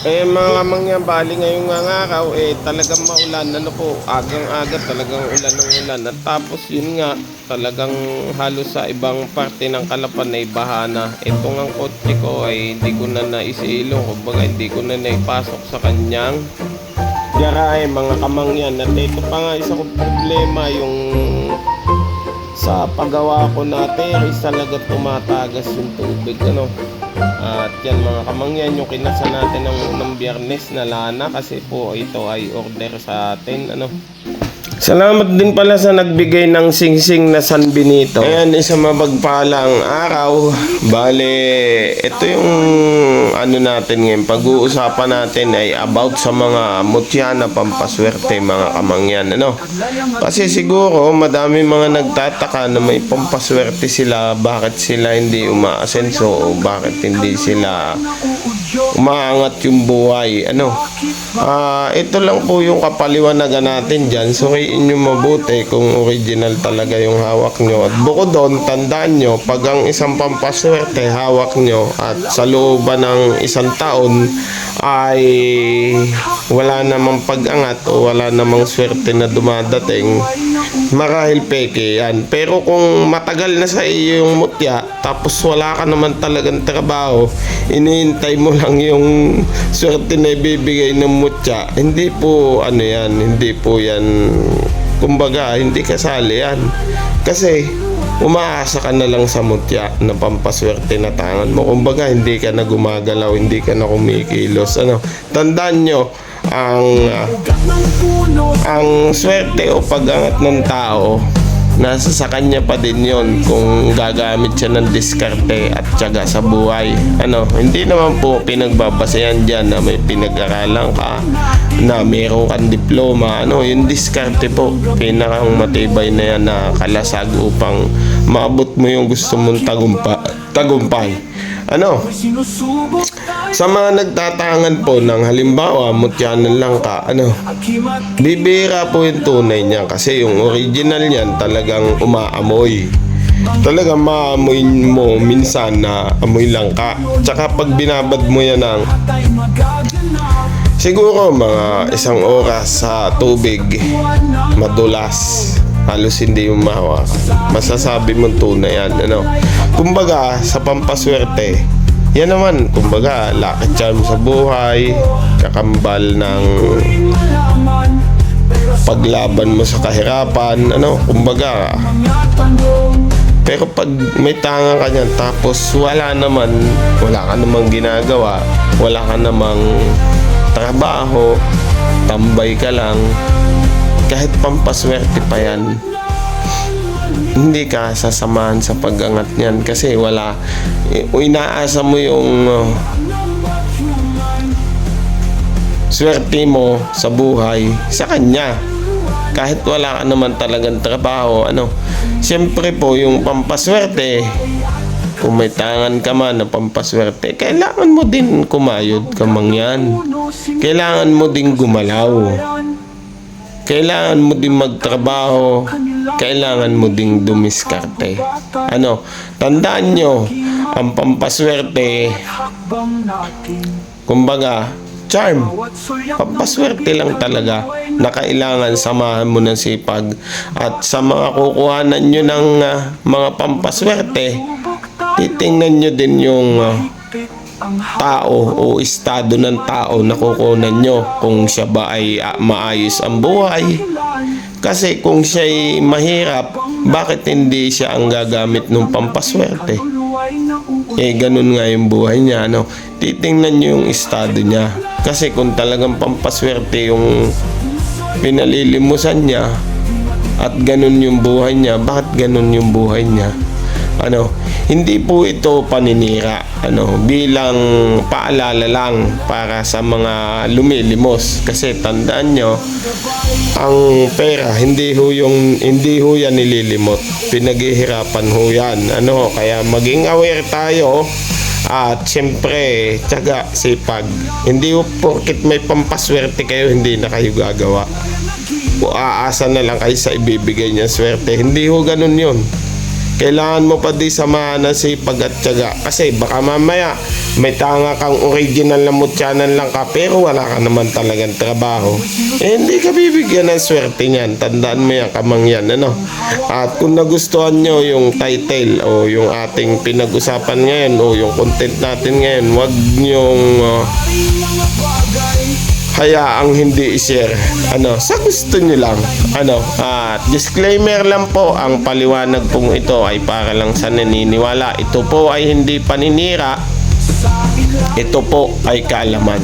Mga mangyan, bali ngayong nga araw, talagang maulan. Ano po, agang-aga talagang ulan ng ulan. At tapos yun nga, talagang halos sa ibang parte ng Kalapan ay baha na. Ito nga kotse ko ay hindi ko na naisilong. Kumbaga hindi ko na naipasok sa kanyang garahe, mga kamangyan. At ito pa nga isa kong problema, yung sa paggawa ko natin is talaga tumatagas yung tubig, ano. At yan mga kamangyan, yung kinasa natin ng Biyernes na lana, kasi po ito ay order sa atin, ano. Salamat din pala sa nagbigay ng singsing na San Benito. Ayan, isang mapagpalang araw. Bale, ito yung ano natin ngayon. Pag-uusapan natin ay about sa mga mutya na pampaswerte, mga kamangyan, ano. Kasi siguro madami mga nagtataka na may pampaswerte sila, bakit sila hindi umaasenso o bakit hindi sila umaangat yung buhay, ano. Ito lang po yung kapaliwanagan natin dyan. So nyo mabuti kung original talaga yung hawak nyo. At bukod doon, tandaan nyo, pag ang isang pampaswerte hawak nyo at sa looban ng isang taon ay wala namang pag-angat o wala namang swerte na dumadating, marahil peke yan. Pero kung matagal na sa iyo yung mutya, tapos wala ka naman talagang trabaho, inihintay mo lang yung swerte na ibibigay ng mutya, hindi po ano yan, hindi po yan, kumbaga hindi kasali yan. Kasi umaasa ka na lang sa mutya na pampaswerte na tangan mo. Kumbaga hindi ka na gumagalaw, hindi ka na kumikilos, ano. Tandaan nyo, ang swerte o pag-angat ng tao nasa sa kanya pa din yon, kung gagamit siya ng diskarte at tiyaga sa buhay, ano. Hindi naman po pinagbabasehan dyan na may pinag-aralan ka, na meron kang diploma, ano. Yung diskarte po, pinakang matibay na yan na kalasag upang maabot mo yung gusto mong tagumpay, ano. Sa mga nagtatangan po ng halimbawa mutyanan lang ka, ano, bibira po yung tunay niya, kasi yung original niyan talagang umaamoy. Talagang maamoy mo minsan na amoy lang ka. Tsaka pag binabad mo yan ng siguro mga isang oras sa tubig madulas, halos hindi mo mahawakan, masasabi mong tunay yan, ano. Kumbaga sa pampaswerte, yan naman, kumbaga lucky charm sa buhay, kakambal ng paglaban mo sa kahirapan, ano. Kumbaga, pero pag may tanga ka niyan, tapos wala ka namang ginagawa, wala ka namang trabaho, tambay ka lang, kahit pampaswerte pa yan, hindi ka sasamahan sa pag-angat niyan, kasi wala, inaasa mo yung swerte mo sa buhay sa kanya, kahit wala ka naman talagang trabaho, ano. Siyempre po yung pampaswerte, kung may tangan ka man na pampaswerte, kailangan mo din kumayod, kamangyan. Kailangan mo din gumalaw, kailangan mo din magtrabaho, kailangan mo ding dumiskarte, ano. Tandaan nyo, ang pampaswerte, kumbaga charm, pampaswerte lang talaga, na kailangan samahan mo ng sipag. At sa mga kukuhanan nyo ng mga pampaswerte, titingnan nyo din yung tao o estado ng tao na kukunan nyo, kung siya ba ay maayos ang buhay. Kasi kung siya'y mahirap, bakit hindi siya ang gagamit ng pampaswerte? Ganun nga yung buhay niya, ano. Titingnan nyo yung estado niya, kasi kung talagang pampaswerte yung pinalilimusan niya at ganun yung buhay niya, bakit ganun yung buhay niya, ano. Hindi po ito paninira, ano, bilang paalala lang para sa mga lumilimos. Kasi tandaan nyo, ang pera hindi ho yan nililimot, pinaghihirapan ho yan, ano. Kaya maging aware tayo, at syempre tiyaga, sipag. Hindi ho porket may pampaswerte kayo hindi na kayo gagawa o aasa na lang kayo sa ibibigay niya swerte. Hindi ho ganun yun. Kailangan mo pa di samahan ng sipag at tiyaga. Kasi baka mamaya may tanga kang original na mutyanan lang ka pero wala ka naman talagang trabaho. Hindi ka bibigyan ng swerte niyan. Tandaan mo yan, kamangyan. Ano? At kung nagustuhan nyo yung title o yung ating pinag-usapan ngayon o yung content natin ngayon, wag nyong hayaang hindi i-share. Sa gusto nyo lang. At disclaimer lang po, ang paliwanag pong ito ay para lang sa naniniwala. Ito po ay hindi paninira. Ito po ay kaalaman.